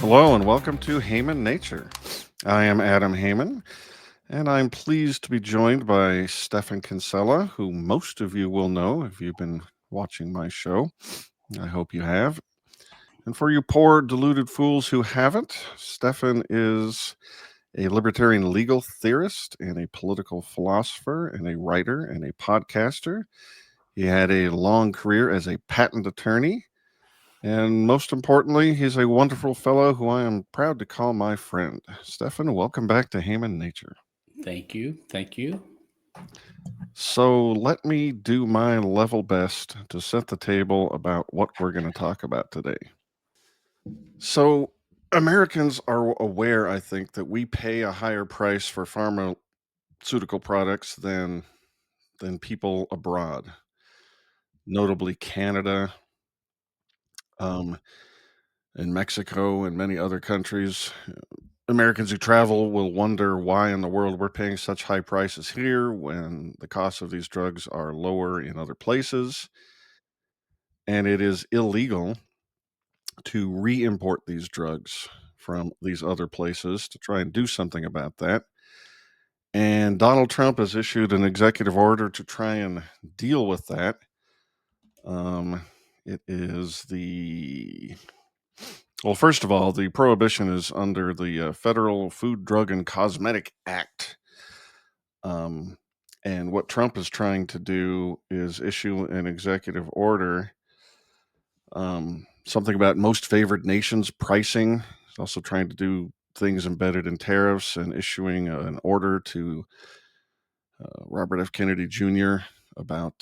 Hello and welcome to Haman Nature. I am Adam Haman, and I'm pleased to be joined by Stephan Kinsella, who most of you will know if you've been watching my show. I hope you have. And for you poor, deluded fools who haven't, Stephan is a libertarian legal theorist and a political philosopher and a writer and a podcaster. He had a long career as a patent attorney. And most importantly, he's a wonderful fellow who I am proud to call my friend. Stephan, welcome back to Haman Nature. Thank you. Thank you. So let me do my level best to set the table about what we're going to talk about today. So Americans are aware, I think, that we pay a higher price for pharmaceutical products than people abroad, notably Canada, and Mexico and many other countries. Americans who travel will wonder why in the world we're paying such high prices here when the costs of these drugs are lower in other places. And it is illegal to re-import these drugs from these other places to try and do something about that. And Donald Trump has issued an executive order to try and deal with that. It is well, first of all, the prohibition is under the Federal Food, Drug, and Cosmetic Act. And what Trump is trying to do is issue an executive order, something about most favored nations pricing. He's also trying to do things embedded in tariffs and issuing an order to Robert F. Kennedy Jr. about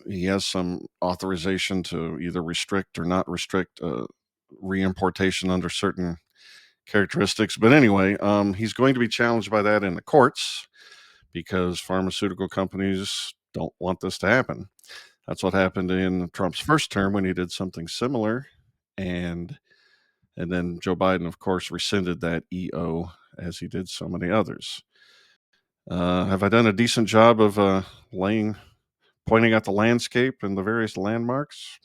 he has some authorization to either restrict or not restrict reimportation under certain characteristics. But anyway, he's going to be challenged by that in the courts because pharmaceutical companies don't want this to happen. That's what happened in Trump's first term when he did something similar. And then Joe Biden, of course, rescinded that EO as he did so many others. Have I done a decent job of pointing out the landscape and the various landmarks?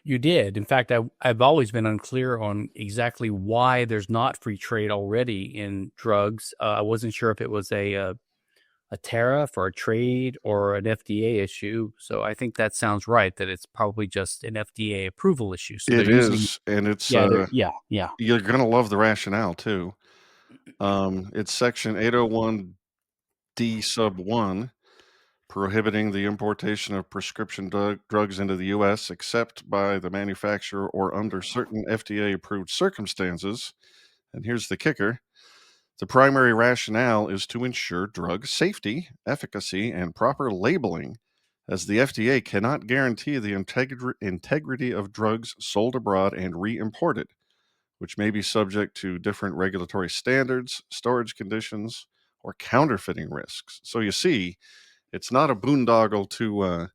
You did. In fact, I've always been unclear on exactly why there's not free trade already in drugs. I wasn't sure if it was a tariff or a trade or an FDA issue. So I think that sounds right, that it's probably just an FDA approval issue. So It is, and it's yeah. You're gonna love the rationale too. It's Section 801D sub 1, prohibiting the importation of prescription drugs into the U.S. except by the manufacturer or under certain FDA-approved circumstances. And here's the kicker. The primary rationale is to ensure drug safety, efficacy, and proper labeling, as the FDA cannot guarantee the integrity of drugs sold abroad and re-imported, which may be subject to different regulatory standards, storage conditions, or counterfeiting risks. So you see, it's not a boondoggle to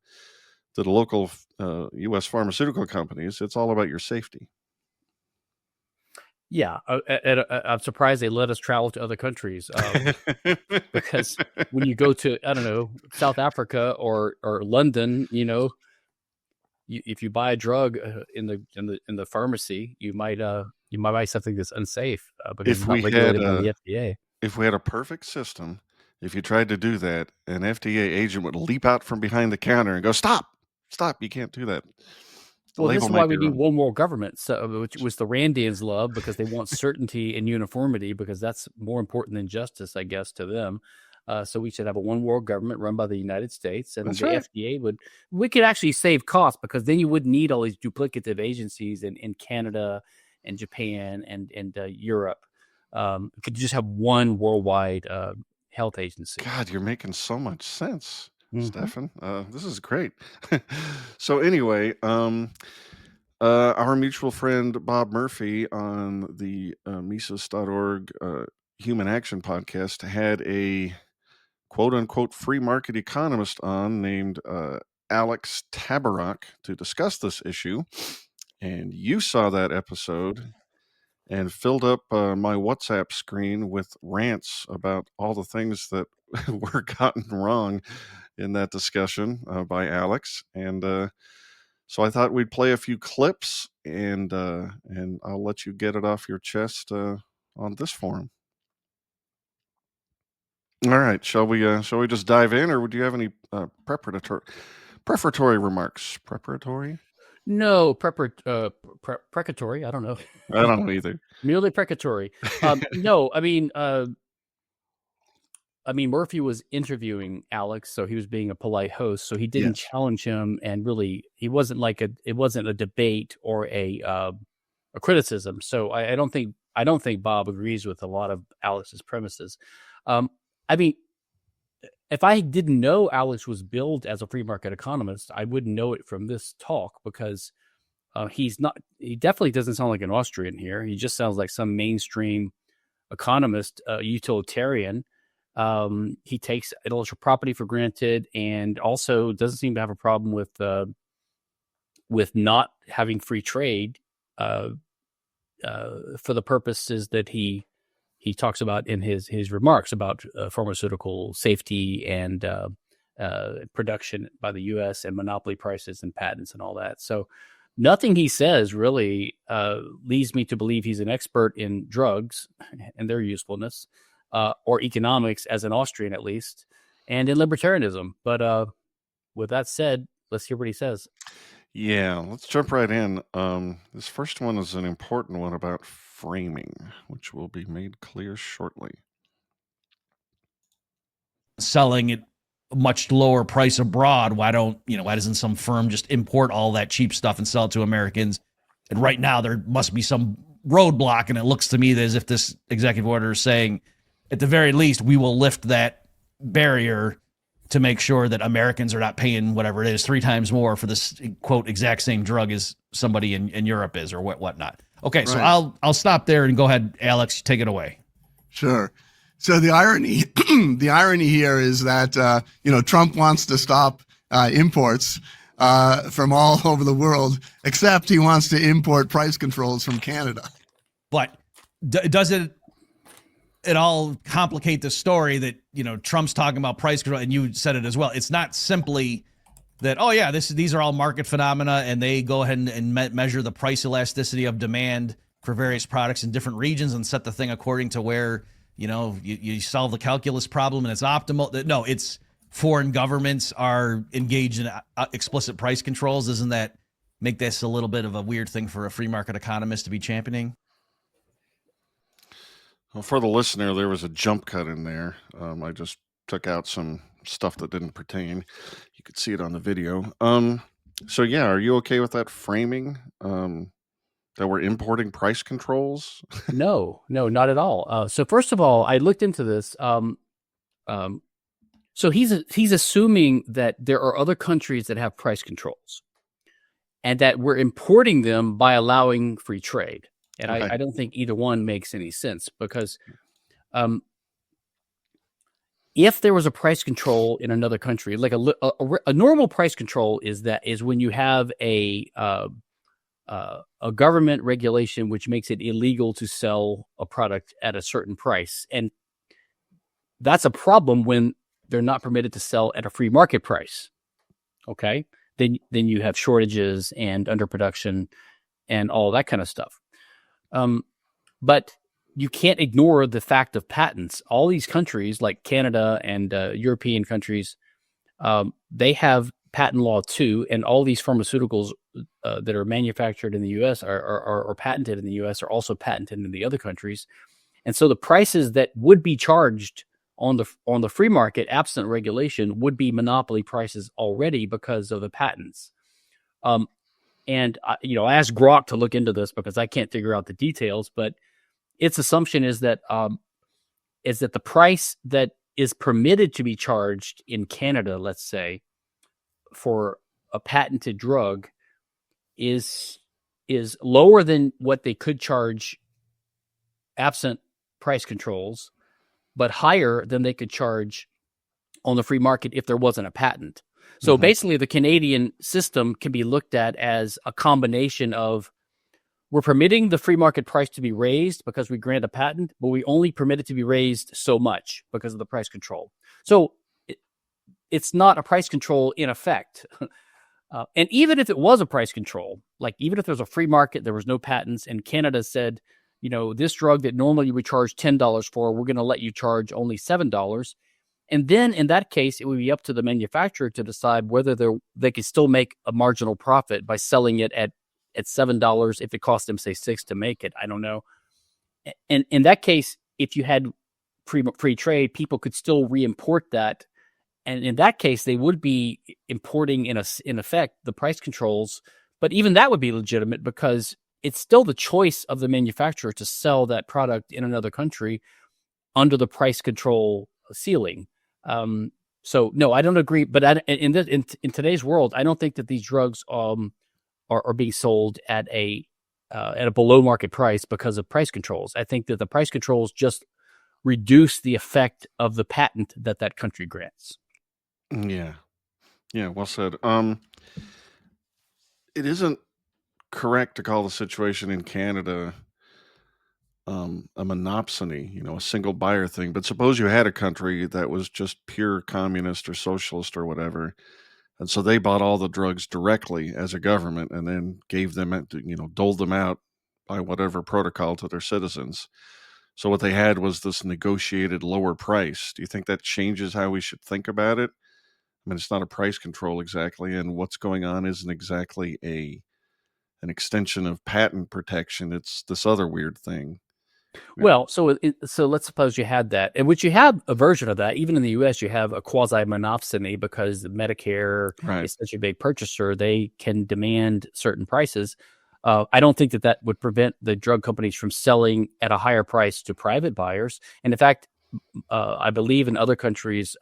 the local U.S. pharmaceutical companies. It's all about your safety. Yeah, I'm surprised they let us travel to other countries because when you go to, I don't know, South Africa or London, if you buy a drug in the pharmacy, you might buy something that's unsafe because it's not regulated by the FDA. If we had a perfect system, if you tried to do that, an FDA agent would leap out from behind the counter and go, "Stop! Stop! You can't do that." Well, this is why we need one world government, which the Randians love because they want certainty and uniformity because that's more important than justice, I guess, to them. So we should have a one world government run by the United States, and That's the right. FDA we could actually save costs because then you wouldn't need all these duplicative agencies in Canada and Japan and Europe. We could just have one worldwide health agency. God, you're making so much sense, Stephan. This is great. So anyway, our mutual friend Bob Murphy on the Mises.org Human Action podcast had a quote unquote free market economist on named Alex Tabarrok to discuss this issue. And you saw that episode and filled up my WhatsApp screen with rants about all the things that were gotten wrong in that discussion by Alex. And So I thought we'd play a few clips, and I'll let you get it off your chest on this forum. All right, shall we just dive in, or would you have any prefatory remarks? Preparatory? No, precatory. I don't know. I don't know either. Merely precatory. No, I mean, Murphy was interviewing Alex, so he was being a polite host. So he didn't challenge him, and really, it wasn't a debate or a criticism. So I don't think Bob agrees with a lot of Alex's premises. I mean, if I didn't know Alex was billed as a free market economist, I wouldn't know it from this talk, because he's not. He definitely doesn't sound like an Austrian here. He just sounds like some mainstream economist, utilitarian. He takes intellectual property for granted, and also doesn't seem to have a problem with not having free trade for the purposes that he talks about in his remarks about pharmaceutical safety and production by the U.S. and monopoly prices and patents and all that. So nothing he says really leads me to believe he's an expert in drugs and their usefulness, or economics, as an Austrian at least, and in libertarianism. But with that said, let's hear what he says. Yeah, let's jump right in. This first one is an important one about framing, which will be made clear shortly. Selling at a much lower price abroad, why doesn't some firm just import all that cheap stuff and sell it to Americans? And right now there must be some roadblock, and it looks to me as if this executive order is saying, at the very least, we will lift that barrier to make sure that Americans are not paying whatever it is 3 times more for this quote exact same drug as somebody in Europe is, or whatnot. Okay, right. So I'll stop there and go ahead, Alex, take it away. Sure. So the irony here is that Trump wants to stop imports from all over the world, except he wants to import price controls from Canada. But does it at all complicate the story that Trump's talking about price control, and you said it as well? It's not simply that, oh yeah, these are all market phenomena, and they go ahead and measure the price elasticity of demand for various products in different regions and set the thing according to where you solve the calculus problem and it's optimal. No, it's foreign governments are engaged in explicit price controls. Doesn't that make this a little bit of a weird thing for a free market economist to be championing? Well, for the listener, there was a jump cut in there. I just took out some stuff that didn't pertain. You could see it on the video. So yeah, are you okay with that framing? That we're importing price controls? No, not at all. So first of all, I looked into this. So he's assuming that there are other countries that have price controls, and that we're importing them by allowing free trade. And okay. I don't think either one makes any sense, because if there was a price control in another country, like a normal price control is when you have a government regulation which makes it illegal to sell a product at a certain price. And that's a problem when they're not permitted to sell at a free market price. Okay. Then you have shortages and underproduction and all that kind of stuff. But you can't ignore the fact of patents. All these countries like Canada and European countries, they have patent law too, and all these pharmaceuticals that are manufactured in the U.S. are patented in the U.S. are also patented in the other countries, and so the prices that would be charged on the free market, absent regulation, would be monopoly prices already because of the patents. And I asked Grok to look into this because I can't figure out the details, but its assumption is that the price that is permitted to be charged in Canada, let's say, for a patented drug is lower than what they could charge absent price controls, but higher than they could charge on the free market if there wasn't a patent. So basically the Canadian system can be looked at as a combination of, we're permitting the free market price to be raised because we grant a patent, but we only permit it to be raised so much because of the price control. So it's not a price control in effect. And even if it was a price control, like even if there's a free market, there was no patents, and Canada said, this drug that normally you would charge $10 for, we're going to let you charge only $7. And then in that case, it would be up to the manufacturer to decide whether they could still make a marginal profit by selling it at $7 if it cost them, say, $6 to make it. I don't know. And in that case, if you had free trade, people could still re-import that. And in that case, they would be importing in effect the price controls. But even that would be legitimate because it's still the choice of the manufacturer to sell that product in another country under the price control ceiling. So no, I don't agree. But in today's world, I don't think that these drugs are being sold at a below market price because of price controls. I think that the price controls just reduce the effect of the patent that country grants. Yeah. Well said. It isn't correct to call the situation in Canada a monopsony, a single buyer thing. But suppose you had a country that was just pure communist or socialist or whatever, and so they bought all the drugs directly as a government and then gave them, doled them out by whatever protocol to their citizens. So what they had was this negotiated lower price. Do you think that changes how we should think about it? I mean, it's not a price control exactly, and what's going on isn't exactly an extension of patent protection. It's this other weird thing. Well, so let's suppose you had that, in which you have a version of that. Even in the U.S., you have a quasi-monopsony because Medicare is such a big purchaser; they can demand certain prices. I don't think that would prevent the drug companies from selling at a higher price to private buyers. And in fact, I believe in other countries,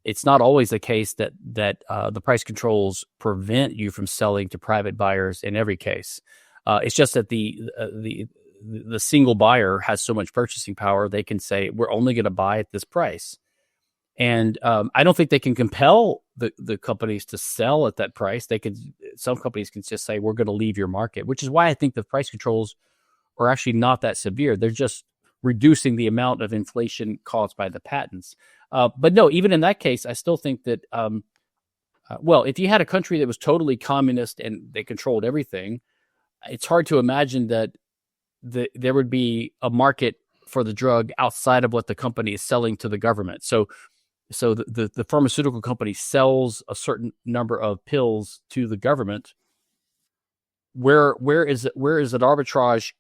it's not always the case that the price controls prevent you from selling to private buyers in every case. It's just that the single buyer has so much purchasing power, they can say, we're only going to buy at this price. And I don't think they can compel the companies to sell at that price. Some companies can just say, we're going to leave your market, which is why I think the price controls are actually not that severe. They're just reducing the amount of inflation caused by the patents. But no, even in that case, I still think that, if you had a country that was totally communist and they controlled everything, it's hard to imagine that there would be a market for the drug outside of what the company is selling to the government. So the pharmaceutical company sells a certain number of pills to the government. Where is it arbitrage?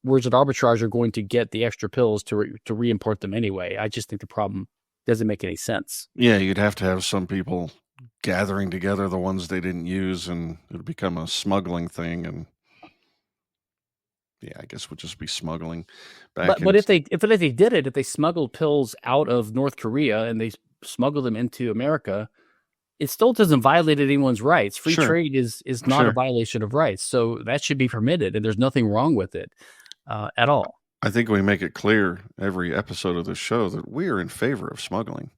Where's it arbitrager going to get the extra pills to re-import them anyway? I just think the problem doesn't make any sense. Yeah, you'd have to have some people gathering together the ones they didn't use, and it would become a smuggling thing. And yeah, I guess it would just be smuggling. But if they did it, if they smuggled pills out of North Korea and they smuggled them into America, it still doesn't violate anyone's rights. Free trade is not a violation of rights, so that should be permitted, and there's nothing wrong with it at all. I think we make it clear every episode of the show that we are in favor of smuggling.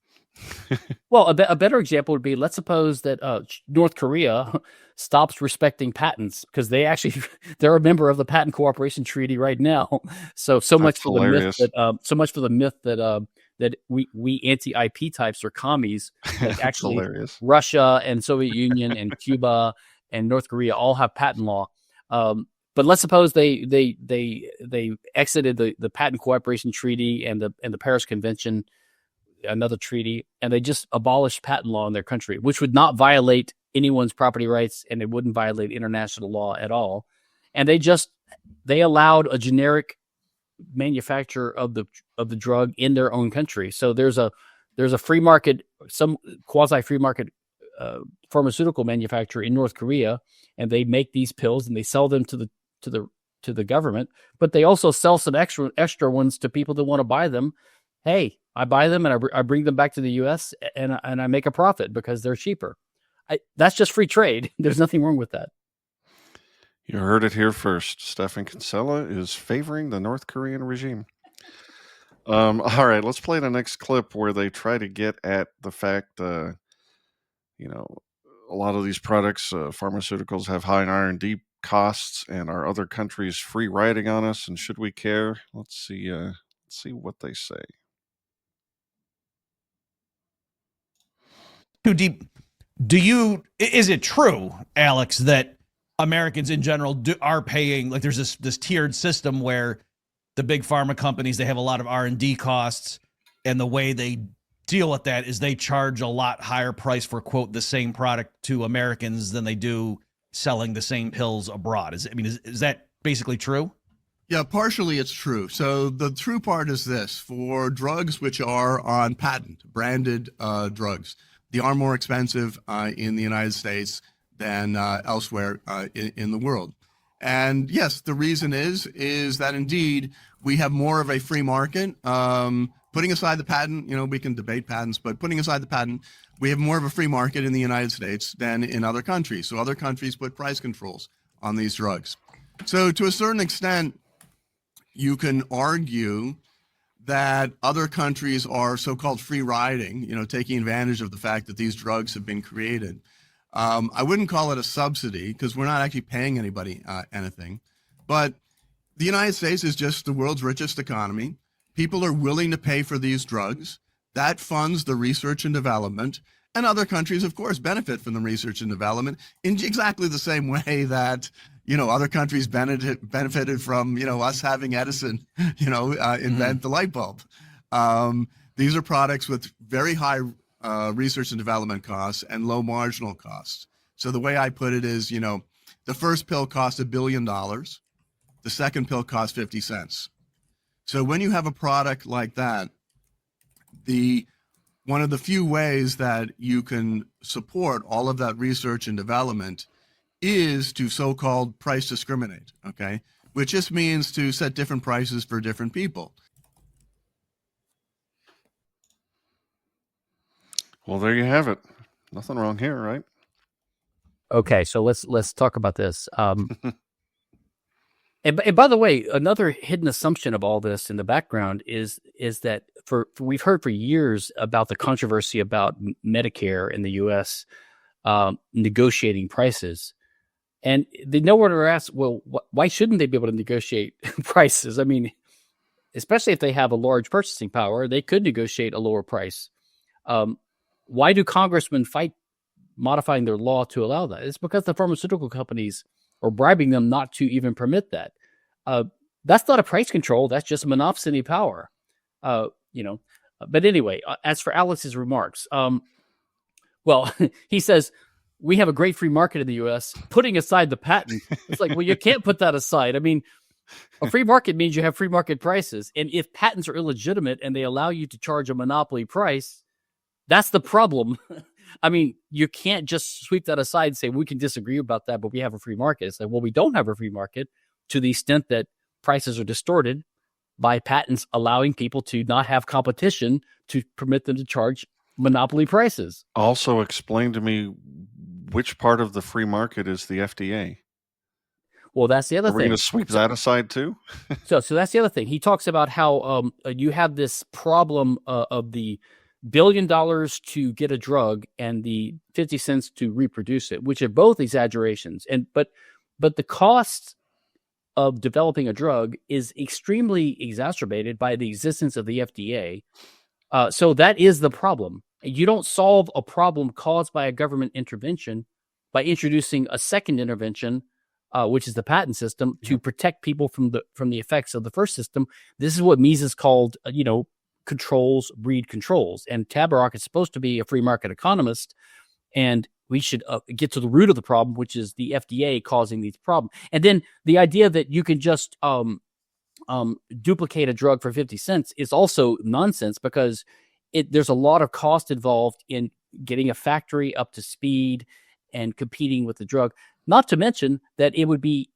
Well, a better example would be, let's suppose that North Korea stops respecting patents because they're a member of the Patent Cooperation Treaty right now. So much for the myth that we anti-IP types are commies. Like actually, hilarious. Russia and Soviet Union and Cuba and North Korea all have patent law. But let's suppose they exited the Patent Cooperation Treaty and the Paris Convention, another treaty, and they just abolished patent law in their country, which would not violate anyone's property rights and it wouldn't violate international law at all. And they allowed a generic manufacturer of the drug in their own country. So there's a free market, some quasi free market pharmaceutical manufacturer in North Korea, and they make these pills and they sell them to the government, but they also sell some extra ones to people that want to buy them. Hey, I buy them and I bring them back to the U.S. and I make a profit because they're cheaper. That's just free trade. There's nothing wrong with that. You heard it here first. Stephan Kinsella is favoring the North Korean regime. All right, let's play the next clip where they try to get at the fact, a lot of these products, pharmaceuticals, have high R&D costs, and are other countries free riding on us, and should we care? Let's see what they say. Too deep Is it true, Alex, that Americans in general are paying, like there's this tiered system where the big pharma companies, they have a lot of R&D costs, and the way they deal with that is they charge a lot higher price for, quote, the same product to Americans than they do selling the same pills abroad. Is that basically true? Yeah, partially it's true. So the true part is this: for drugs which are on patent, branded drugs, they are more expensive in the United States than elsewhere in the world. And yes, the reason is that indeed we have more of a free market. Putting aside the patent, we can debate patents, but putting aside the patent, we have more of a free market in the United States than in other countries. So other countries put price controls on these drugs. So to a certain extent, you can argue that other countries are so-called free riding, taking advantage of the fact that these drugs have been created. I wouldn't call it a subsidy because we're not actually paying anybody anything. But the United States is just the world's richest economy. People are willing to pay for these drugs. That funds the research and development. And other countries, of course, benefit from the research and development in exactly the same way that, other countries benefited from, us having Edison, invent the light bulb. These are products with very high research and development costs and low marginal costs. So the way I put it is, the first pill cost $1 billion. The second pill cost 50 cents. So when you have a product like that, one of the few ways that you can support all of that research and development is to so-called price discriminate, okay? Which just means to set different prices for different people. Well, there you have it. Nothing wrong here, right? Okay, so let's talk about this. And by the way, another hidden assumption of all this in the background is that we've heard for years about the controversy about Medicare in the U.S. Negotiating prices, and they no one ever asked, well, why shouldn't they be able to negotiate prices? I mean, especially if they have a large purchasing power, they could negotiate a lower price. Why do congressmen fight modifying their law to allow that? It's because the pharmaceutical companies or bribing them not to even permit that. That's not a price control. That's just monopsony power. But anyway, as for Alex's remarks, well, he says, we have a great free market in the U.S., putting aside the patent. It's like, well, you can't put that aside. I mean, a free market means you have free market prices. And if patents are illegitimate and they allow you to charge a monopoly price, that's the problem. I mean, you can't just sweep that aside and say, we can disagree about that, but we have a free market. It's like, well, we don't have a free market to the extent that prices are distorted by patents allowing people to not have competition to permit them to charge monopoly prices. Also, explain to me which part of the free market is the FDA. Well, that's the other Are we thing. going to sweep that aside too? So that's the other thing. He talks about how you have this problem of the $1 billion to get a drug and the 50 cents to reproduce it, which are both exaggerations. But the cost of developing a drug is extremely exacerbated by the existence of the FDA. So that is the problem. You don't solve a problem caused by a government intervention by introducing a second intervention, which is the patent system, to protect people from the effects of the first system. This is what Mises called, controls breed controls. And Tabarrok is supposed to be a free market economist, and we should get to the root of the problem, which is the FDA causing these problems. And then the idea that you can just duplicate a drug for 50 cents is also nonsense, because there's a lot of cost involved in getting a factory up to speed and competing with the drug. Not to mention that it would be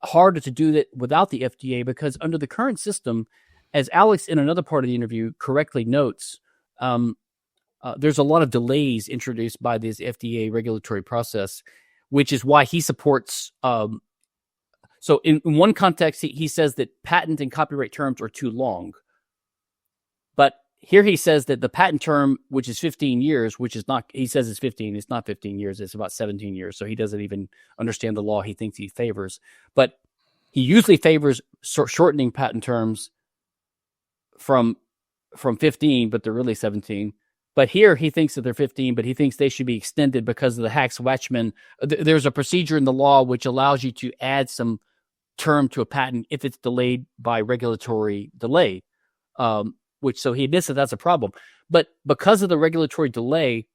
harder to do that without the FDA, because under the current system, as Alex in another part of the interview correctly notes, there's a lot of delays introduced by this FDA regulatory process, which is why he supports. So in one context, he says that patent and copyright terms are too long. But here he says that the patent term, which is 15 years, which is not, he says it's 15, it's not 15 years, it's about 17 years. So he doesn't even understand the law he thinks he favors. But he usually favors shortening patent terms from 15, but they're really 17. But here he thinks that they're 15, but he thinks they should be extended because of the Hatch-Waxman. There's a procedure in the law which allows you to add some term to a patent if it's delayed by regulatory delay, so he admits that that's a problem. But because of the regulatory delay,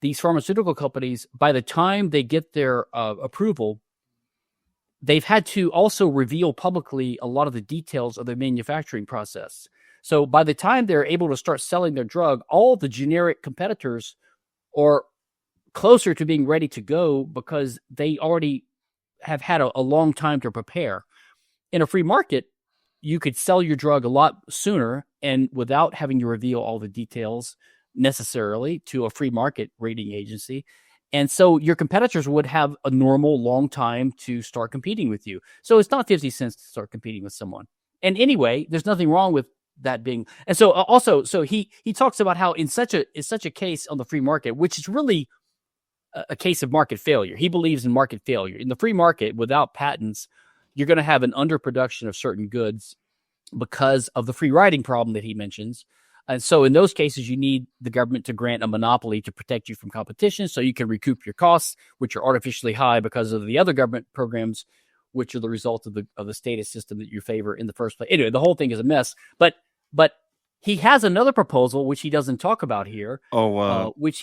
these pharmaceutical companies, by the time they get their approval, they've had to also reveal publicly a lot of the details of the manufacturing process. So by the time they're able to start selling their drug, all the generic competitors are closer to being ready to go because they already have had a long time to prepare. In a free market, you could sell your drug a lot sooner and without having to reveal all the details necessarily to a free market rating agency. And so your competitors would have a normal long time to start competing with you. So it's not 50 cents to start competing with someone. And anyway, there's nothing wrong with that being. And so also, so he talks about how in such a case on the free market, which is really a case of market failure. He believes in market failure. In the free market, without patents, you're going to have an underproduction of certain goods because of the free riding problem that he mentions. And so in those cases, you need the government to grant a monopoly to protect you from competition so you can recoup your costs, which are artificially high because of the other government programs, which are the result of the status system that you favor in the first place. Anyway, the whole thing is a mess. But he has another proposal, which he doesn't talk about here. Let's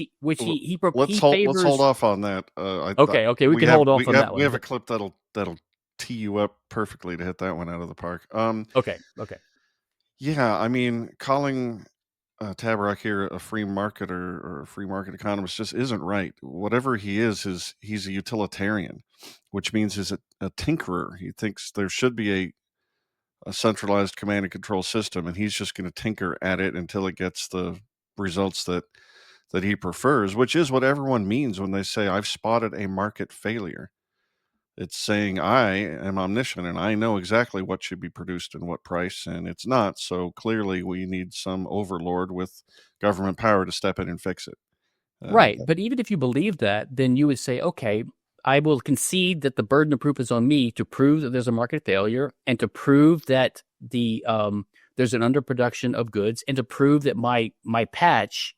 hold off on that. Okay, we can hold off on that one. We have a clip that'll tee you up perfectly to hit that one out of the park. Okay. Yeah, I mean, calling Tabarrok here a free marketer or a free market economist just isn't right. Whatever he is he's a utilitarian, which means he's a tinkerer. He thinks there should be a centralized command and control system, and he's just going to tinker at it until it gets the results that he prefers, which is what everyone means when they say, I've spotted a market failure. It's saying I am omniscient and I know exactly what should be produced and what price, and it's not. So clearly we need some overlord with government power to step in and fix it. Right. But even if you believe that, then you would say, okay, I will concede that the burden of proof is on me to prove that there's a market failure and to prove that there's an underproduction of goods and to prove that my patch,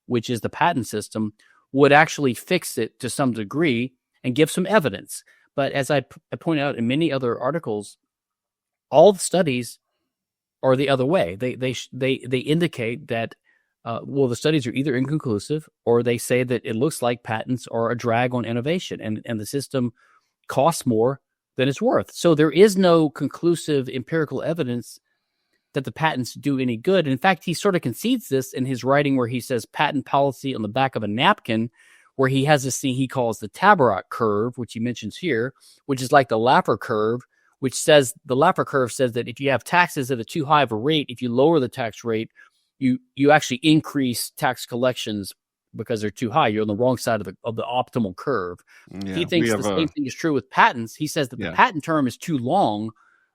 which is the patent system, would actually fix it to some degree and give some evidence. But as I point out in many other articles, all the studies are the other way. They indicate that the studies are either inconclusive or they say that it looks like patents are a drag on innovation and the system costs more than it's worth. So there is no conclusive empirical evidence that the patents do any good. In fact, he sort of concedes this in his writing where he says patent policy on the back of a napkin, where he has this thing he calls the Tabarrok Curve, which he mentions here, which is like the Laffer Curve, which says the Laffer Curve says that if you have taxes at a too high of a rate, if you lower the tax rate, you actually increase tax collections because they're too high. You're on the wrong side of the optimal curve. Yeah, he thinks the same thing is true with patents. He says that the patent term is too long,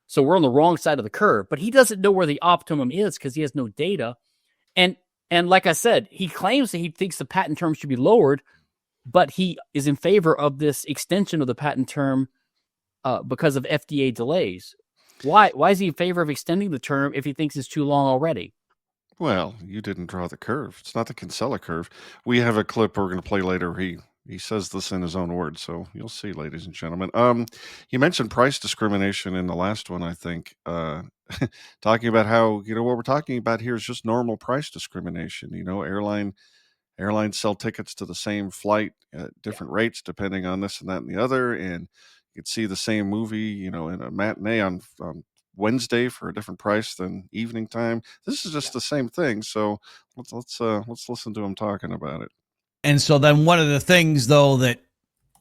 so we're on the wrong side of the curve. But he doesn't know where the optimum is because he has no data. And like I said, he claims that he thinks the patent term should be lowered, but he is in favor of this extension of the patent term because of FDA delays. Why is he in favor of extending the term if he thinks it's too long already? Well, you didn't draw the curve. It's not the Kinsella curve. We have a clip we're going to play later. He says this in his own words, so you'll see, ladies and gentlemen. You mentioned price discrimination in the last one, I think, talking about how, what we're talking about here is just normal price discrimination. Airlines sell tickets to the same flight at different rates depending on this and that and the other, and you could see the same movie, in a matinee on Wednesday for a different price than evening time. This is just the same thing. So let's listen to him talking about it. And so then one of the things, though, that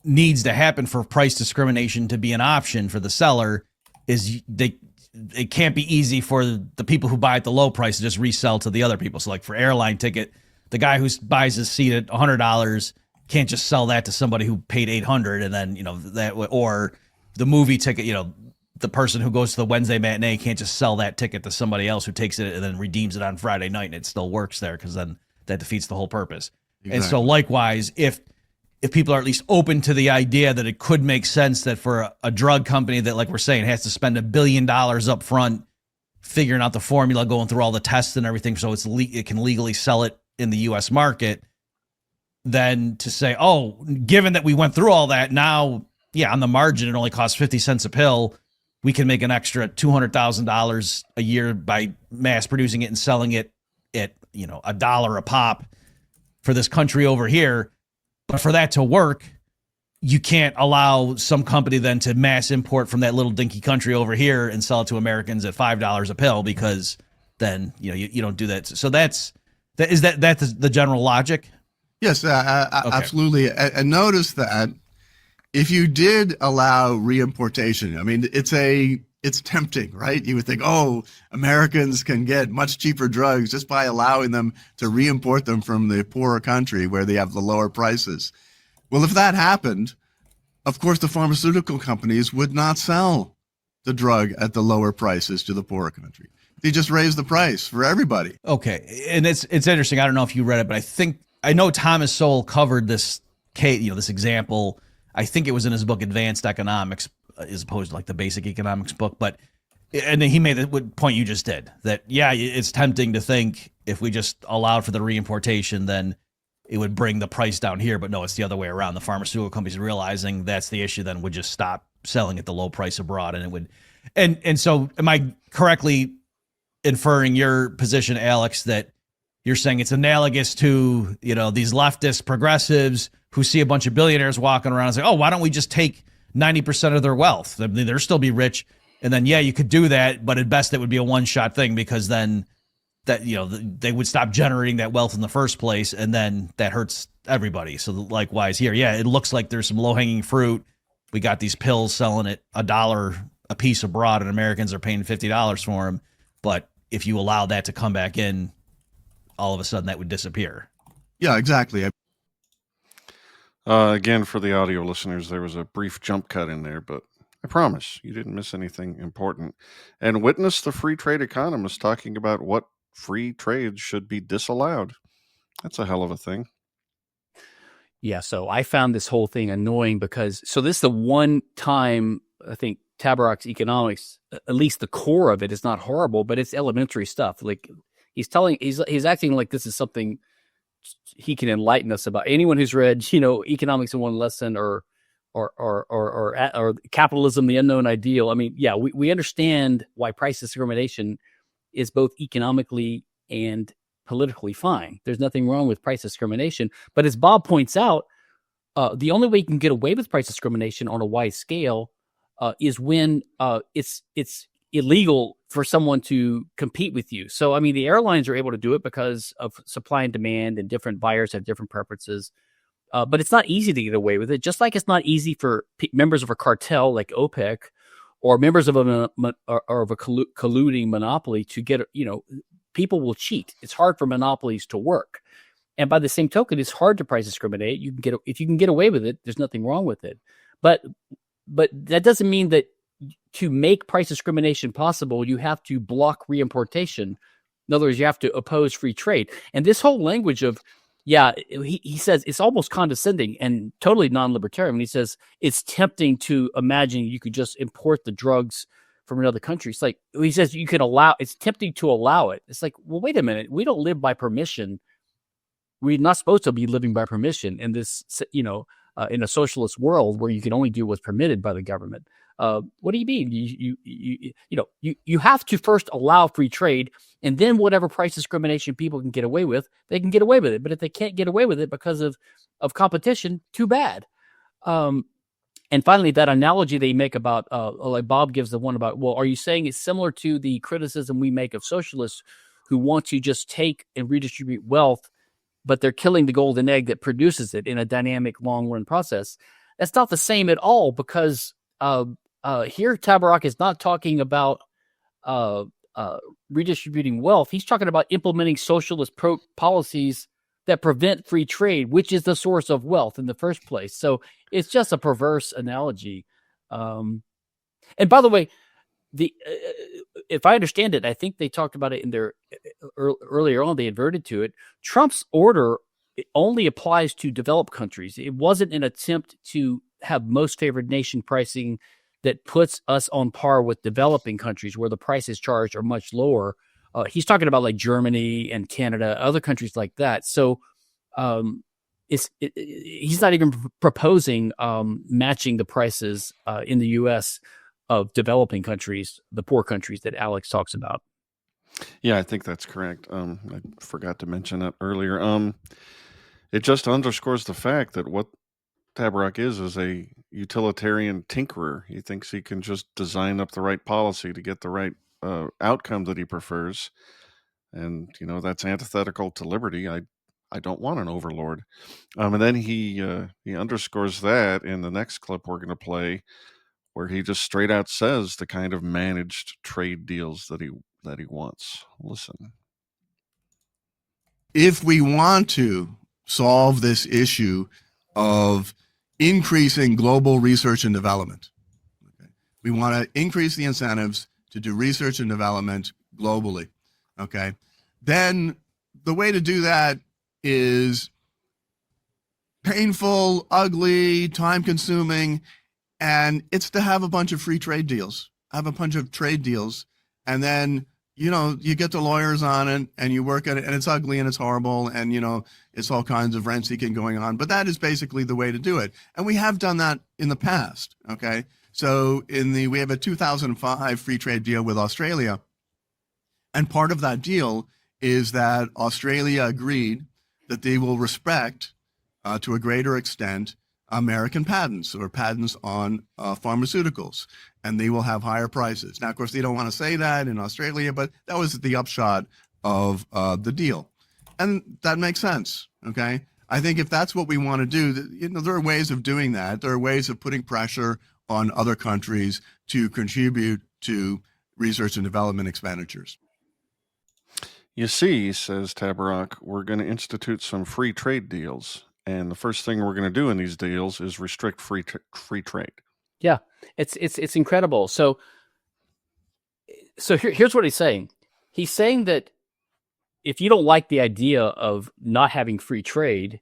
needs to happen for price discrimination to be an option for the seller is it can't be easy for the people who buy at the low price to just resell to the other people. So like for airline ticket, the guy who buys his seat at $100 can't just sell that to somebody who paid $800 and then, or the movie ticket, the person who goes to the Wednesday matinee can't just sell that ticket to somebody else who takes it and then redeems it on Friday night and it still works there because then that defeats the whole purpose. Exactly. And so likewise, if people are at least open to the idea that it could make sense that for a drug company that, like we're saying, has to spend $1 billion up front figuring out the formula, going through all the tests and everything so it can legally sell it in the U.S. market than to say, oh, given that we went through all that, now, yeah, on the margin, it only costs 50 cents a pill. We can make an extra $200,000 a year by mass producing it and selling it at, $1 a pop for this country over here. But for that to work, you can't allow some company then to mass import from that little dinky country over here and sell it to Americans at $5 a pill, because then, you don't do that. So that's the general logic. Yes, absolutely. And notice that if you did allow reimportation, I mean, it's tempting, right? You would think, oh, Americans can get much cheaper drugs just by allowing them to reimport them from the poorer country where they have the lower prices. Well, if that happened, of course, the pharmaceutical companies would not sell the drug at the lower prices to the poorer country. They just raise the price for everybody. Okay, and it's interesting. I don't know if you read it, but I know Thomas Sowell covered this case, this example. I think it was in his book Advanced Economics, as opposed to like the Basic Economics book. And then he made the point you just did, that yeah, it's tempting to think if we just allowed for the reimportation, then it would bring the price down here. But no, it's the other way around. The pharmaceutical companies, realizing that's the issue, then would just stop selling at the low price abroad, and it would. And so, am I correctly inferring your position, Alex, that you're saying it's analogous to, these leftist progressives who see a bunch of billionaires walking around and say, oh, why don't we just take 90% of their wealth? I mean, they'll still be rich. And then, yeah, you could do that, but at best it would be a one-shot thing, because then that, they would stop generating that wealth in the first place, and then that hurts everybody. So likewise here, yeah, it looks like there's some low-hanging fruit. We got these pills selling at $1 a piece abroad, and Americans are paying $50 for them. But if you allow that to come back in, all of a sudden that would disappear. Yeah, exactly. Again, for the audio listeners, there was a brief jump cut in there, but I promise you didn't miss anything important. And witness the free trade economist talking about what free trade should be disallowed. That's a hell of a thing. Yeah, so I found this whole thing annoying because, so this is the one time I think Tabarrok's economics, at least the core of it, is not horrible, but it's elementary stuff. Like he's acting like this is something he can enlighten us about. Anyone who's read, Economics in One Lesson or Capitalism, the Unknown Ideal. I mean, yeah, we understand why price discrimination is both economically and politically fine. There's nothing wrong with price discrimination. But as Bob points out, the only way you can get away with price discrimination on a wide scale is when it's illegal for someone to compete with you. So, I mean, the airlines are able to do it because of supply and demand, and different buyers have different preferences. But it's not easy to get away with it, just like it's not easy for members of a cartel like OPEC or members of a colluding monopoly to get, people will cheat. It's hard for monopolies to work. And by the same token, it's hard to price discriminate. If you can get away with it, there's nothing wrong with it. But that doesn't mean that to make price discrimination possible, you have to block reimportation. In other words, you have to oppose free trade. And this whole language of, he says it's almost condescending and totally non-libertarian when he says it's tempting to imagine you could just import the drugs from another country. It's like, he says it's tempting to allow it. It's like, well, wait a minute. We don't live by permission. We're not supposed to be living by permission in this, in a socialist world where you can only do what's permitted by the government. What do you mean? You have to first allow free trade, and then whatever price discrimination people can get away with, they can get away with it. But if they can't get away with it because of competition, too bad. And finally, that analogy they make about, like Bob gives the one about, well, are you saying it's similar to the criticism we make of socialists who want to just take and redistribute wealth, but they're killing the golden egg that produces it in a dynamic long-run process? That's not the same at all, because here Tabarrok is not talking about redistributing wealth. He's talking about implementing socialist policies that prevent free trade, which is the source of wealth in the first place. So it's just a perverse analogy. And by the way, if I understand it, I think they talked about it in their earlier on. They adverted to it. Trump's order only applies to developed countries. It wasn't an attempt to have most favored nation pricing that puts us on par with developing countries where the prices charged are much lower. He's talking about like Germany and Canada, other countries like that. So he's not even proposing matching the prices in the U.S. of developing countries, the poor countries that Alex talks about. Yeah, I think that's correct. I forgot to mention that earlier. It just underscores the fact that what Tabarrok is a utilitarian tinkerer. He thinks he can just design up the right policy to get the right outcome that he prefers. And, that's antithetical to liberty. I don't want an overlord. And then he underscores that in the next clip we're going to play, where he just straight out says the kind of managed trade deals that he wants. Listen. If we want to solve this issue of increasing global research and development, okay, we want to increase the incentives to do research and development globally, okay, then the way to do that is painful, ugly, time-consuming, and it's to have a bunch of free trade deals, and then you get the lawyers on it and you work at it, and it's ugly and it's horrible, and it's all kinds of rent seeking going on. But that is basically the way to do it, and we have done that in the past. Okay, so we have a 2005 free trade deal with Australia, and part of that deal is that Australia agreed that they will respect, to a greater extent, American patents or patents on pharmaceuticals, and they will have higher prices. Now, of course, they don't want to say that in Australia, but that was the upshot of the deal. And that makes sense, okay? I think if that's what we want to do, there are ways of doing that. There are ways of putting pressure on other countries to contribute to research and development expenditures. You see, says Tabarrok, we're going to institute some free trade deals. And the first thing we're going to do in these deals is restrict free trade. Yeah, it's incredible. So here's what he's saying. He's saying that if you don't like the idea of not having free trade,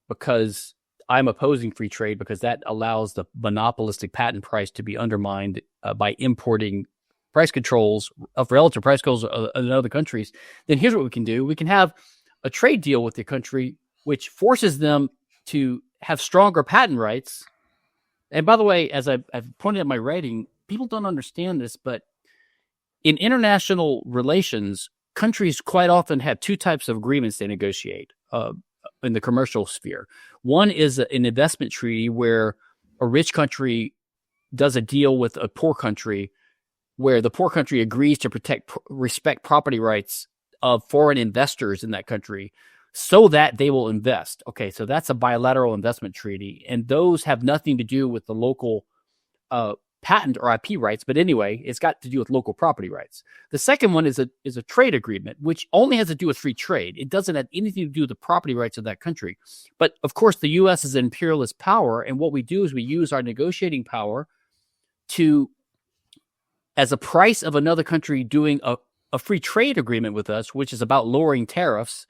because I'm opposing free trade because that allows the monopolistic patent price to be undermined by importing price controls of relative price controls in other countries, then here's what we can do. We can have a trade deal with the country which forces them to have stronger patent rights. And by the way, as I've pointed out in my writing, people don't understand this, but in international relations, countries quite often have two types of agreements they negotiate in the commercial sphere. One is an investment treaty where a rich country does a deal with a poor country where the poor country agrees to respect property rights of foreign investors in that country so that they will invest. Okay, so that's a bilateral investment treaty, and those have nothing to do with the local patent or IP rights, but anyway, it's got to do with local property rights. The second one is a trade agreement, which only has to do with free trade. It doesn't have anything to do with the property rights of that country. But of course, the U.S. is an imperialist power, and what we do is we use our negotiating power to, as a price of another country doing a free trade agreement with us, which is about lowering tariffs,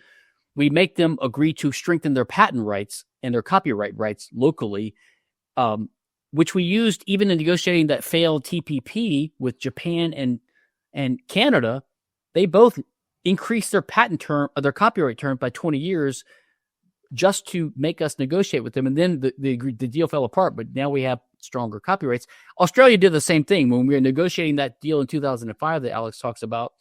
we make them agree to strengthen their patent rights and their copyright rights locally, which we used even in negotiating that failed TPP with Japan and Canada. They both increased their their copyright term by 20 years just to make us negotiate with them. And then the deal fell apart, but now we have stronger copyrights. Australia did the same thing when we were negotiating that deal in 2005 that Alex talks about.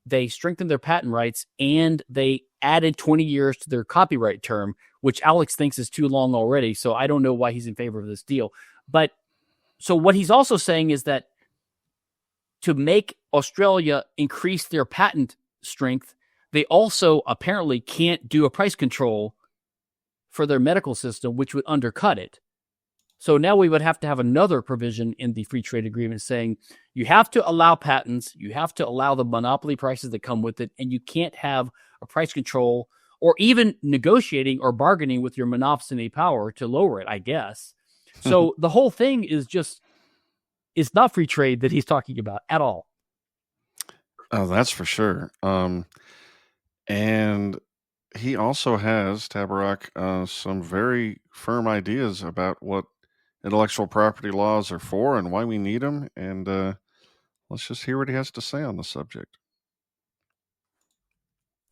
They strengthened their patent rights and they added 20 years to their copyright term, which Alex thinks is too long already. So I don't know why he's in favor of this deal. But so what he's also saying is that to make Australia increase their patent strength, they also apparently can't do a price control for their medical system, which would undercut it. So now we would have to have another provision in the free trade agreement saying you have to allow patents, you have to allow the monopoly prices that come with it, and you can't have a price control or even negotiating or bargaining with your monopoly power to lower it, I guess. So the whole thing is not free trade that he's talking about at all. Oh, that's for sure. And he also has, Tabarrok, some very firm ideas about what intellectual property laws are for and why we need them. And let's just hear what he has to say on the subject.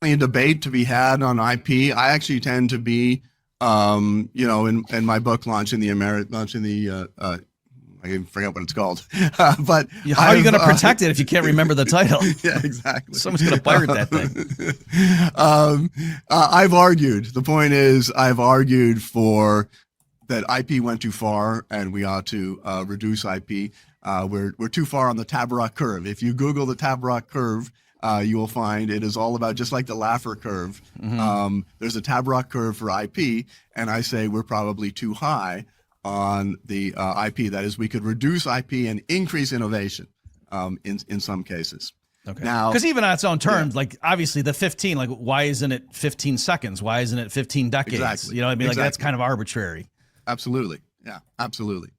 a debate to be had on IP. I actually tend to be, in my book launching the I forget what it's called, but how are you going to protect it if you can't remember the title? Yeah, exactly. Someone's going to pirate that thing. I've argued. The point is, I've argued for that IP went too far, and we ought to reduce IP. We're too far on the Tabarrok Curve. If you Google the Tabarrok Curve, you will find it is all about, just like the Laffer curve. Mm-hmm. There's a Tabarrok curve for IP, and I say we're probably too high on the IP. That is, we could reduce IP and increase innovation in some cases. Okay. Now, because even on its own terms, like obviously the 15, like why isn't it 15 seconds? Why isn't it 15 decades? Exactly. You know what I mean? Exactly. Like that's kind of arbitrary. Absolutely. Yeah, absolutely.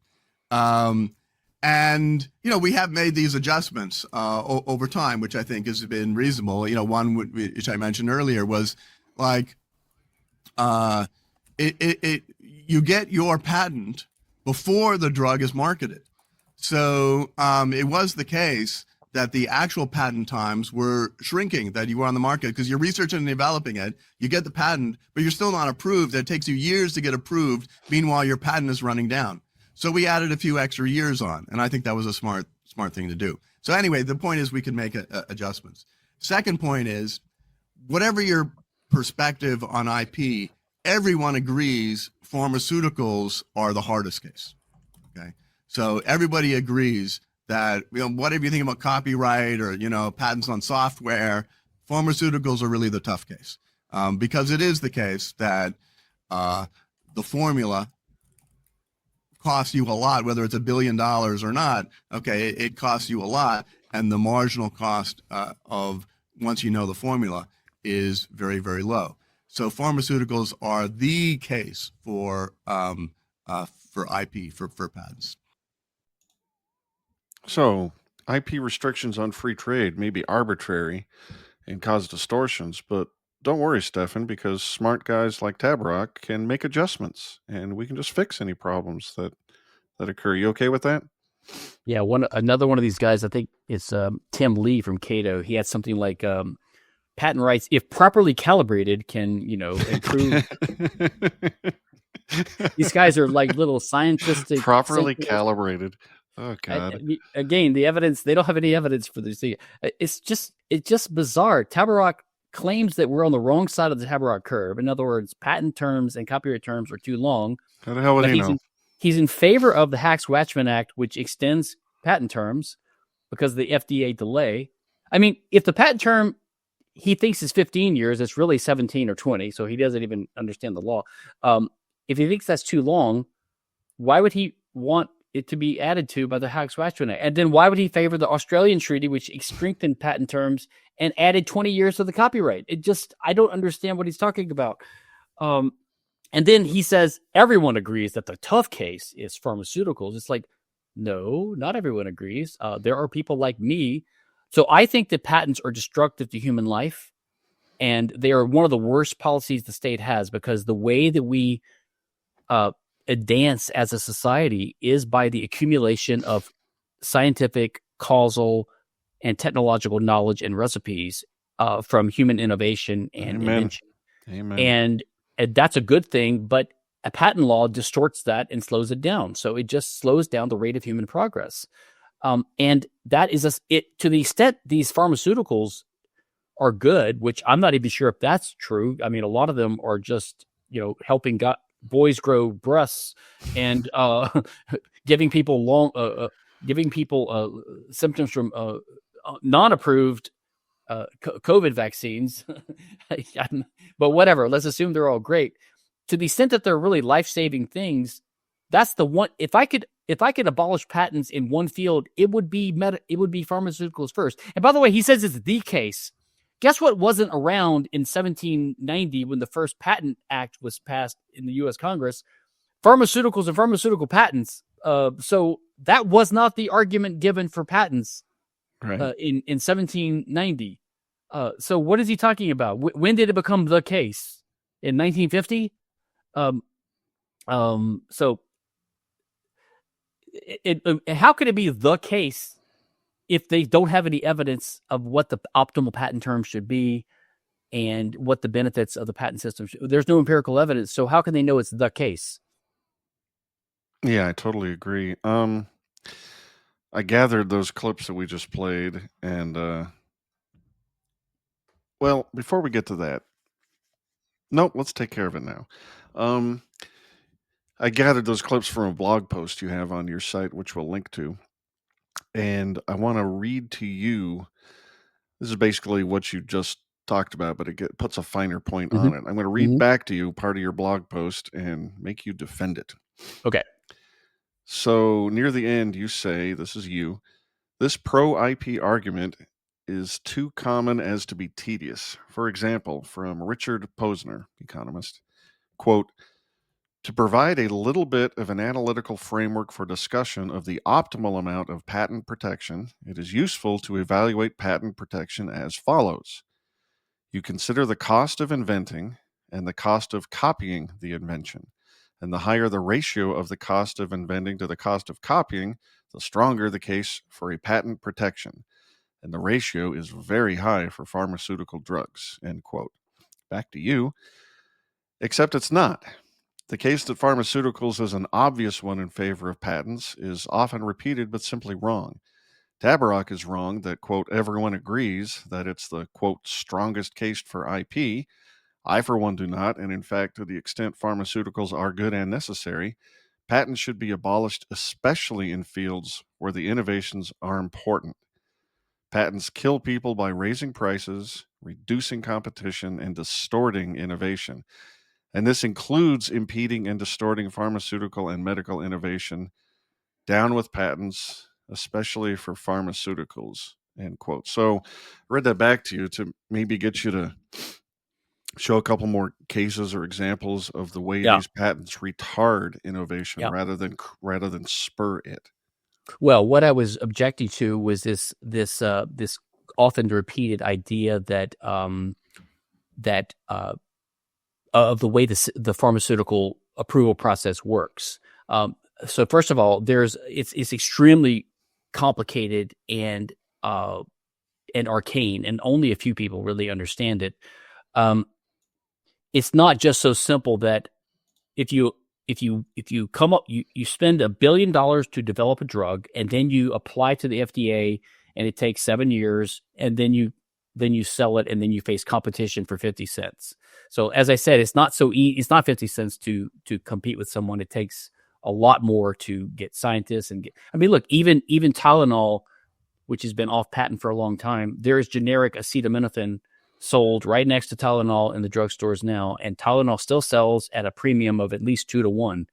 And, we have made these adjustments over time, which I think has been reasonable. One which I mentioned earlier was like, you get your patent before the drug is marketed. So it was the case that the actual patent times were shrinking, that you were on the market because you're researching and developing it. You get the patent, but you're still not approved. It takes you years to get approved. Meanwhile, your patent is running down. So we added a few extra years on, and I think that was a smart thing to do. So anyway, the point is we can make adjustments. Second point is, whatever your perspective on IP, everyone agrees pharmaceuticals are the hardest case. Okay, so everybody agrees that whatever you think about copyright or patents on software, pharmaceuticals are really the tough case, because it is the case that the formula costs you a lot, whether it's $1 billion or not. Okay, it costs you a lot, and the marginal cost of once you know the formula is very, very low. So pharmaceuticals are the case for IP, for patents. So IP restrictions on free trade may be arbitrary and cause distortions, but don't worry, Stephan, because smart guys like Tabarrok can make adjustments, and we can just fix any problems that occur. You okay with that? Yeah, another one of these guys, I think it's Tim Lee from Cato. He had something like patent rights, if properly calibrated, can improve. These guys are like little scientific. Properly calibrated. Oh God! Again, the evidence, they don't have any evidence for this. It's just bizarre. Tabarrok claims that we're on the wrong side of the Tabarrok curve. In other words, patent terms and copyright terms are too long. How the hell would he know? He's in favor of the Hatch-Waxman Act, which extends patent terms because of the FDA delay. I mean, if the patent term he thinks is 15 years, it's really 17 or 20, so he doesn't even understand the law. If he thinks that's too long, why would he want it to be added to by the Hatch-Waxman Act? And then why would he favor the Australian treaty, which strengthened patent terms and added 20 years to the copyright? I don't understand what he's talking about. And then he says everyone agrees that the tough case is pharmaceuticals. It's like, no, not everyone agrees. There are people like me. So I think that patents are destructive to human life, and they are one of the worst policies the state has, because the way that we advance as a society is by the accumulation of scientific, causal, and technological knowledge and recipes from human innovation and invention. Amen. And that's a good thing, but a patent law distorts that and slows it down. So it just slows down the rate of human progress. And that is to the extent these pharmaceuticals are good, which I'm not even sure if that's true. I mean, a lot of them are just, helping boys grow breasts and giving people symptoms from non-approved COVID vaccines. But whatever, let's assume they're all great. To the extent that they're really life-saving things, that's the one. If I could abolish patents in one field, it would be pharmaceuticals first. And by the way, he says it's the case. Guess what wasn't around in 1790 when the first Patent Act was passed in the U.S. Congress? Pharmaceuticals and pharmaceutical patents. So that was not the argument given for patents in 1790. So what is he talking about? When did it become the case? In 1950? So how could it be the case if they don't have any evidence of what the optimal patent term should be, and what the benefits of the patent system. There's no empirical evidence, so how can they know it's the case? Yeah, I totally agree. I gathered those clips that we just played, and well, before we get to that, nope, let's take care of it now. Um, I gathered those clips from a blog post you have on your site, which we'll link to, and I want to read to you. This is basically what you just talked about, but it puts a finer point on it. I'm going to read back to you part of your blog post and make you defend it. Okay. So near the end, you say, this is you, this pro-IP argument is too common as to be tedious. For example, from Richard Posner, economist, quote, to provide a little bit of an analytical framework for discussion of the optimal amount of patent protection, it is useful to evaluate patent protection as follows. You consider the cost of inventing and the cost of copying the invention. And the higher the ratio of the cost of inventing to the cost of copying, the stronger the case for a patent protection. And the ratio is very high for pharmaceutical drugs, end quote. Back to you. Except it's not. The case that pharmaceuticals is an obvious one in favor of patents is often repeated but simply wrong. Tabarrok is wrong that, quote, everyone agrees that it's the, quote, strongest case for IP. I, for one, do not, and in fact, to the extent pharmaceuticals are good and necessary, patents should be abolished, especially in fields where the innovations are important. Patents kill people by raising prices, reducing competition, and distorting innovation. And this includes impeding and distorting pharmaceutical and medical innovation. Down with patents, especially for pharmaceuticals, end quote. So I read that back to you to maybe get you to show a couple more cases or examples of the way these patents retard innovation rather than spur it. Well, what I was objecting to was this often repeated idea that of the way the pharmaceutical approval process works. So first of all, it's extremely complicated and arcane, and only a few people really understand it. It's not just so simple that if you come up, you spend $1 billion to develop a drug, and then you apply to the FDA, and it takes 7 years, and then you sell it, and then you face competition for 50 cents. So as I said, it's not so it's not 50 cents to compete with someone. It takes a lot more to get scientists and look, even Tylenol, which has been off patent for a long time, there is generic acetaminophen sold right next to Tylenol in the drugstores now, and Tylenol still sells at a premium of at least 2 to 1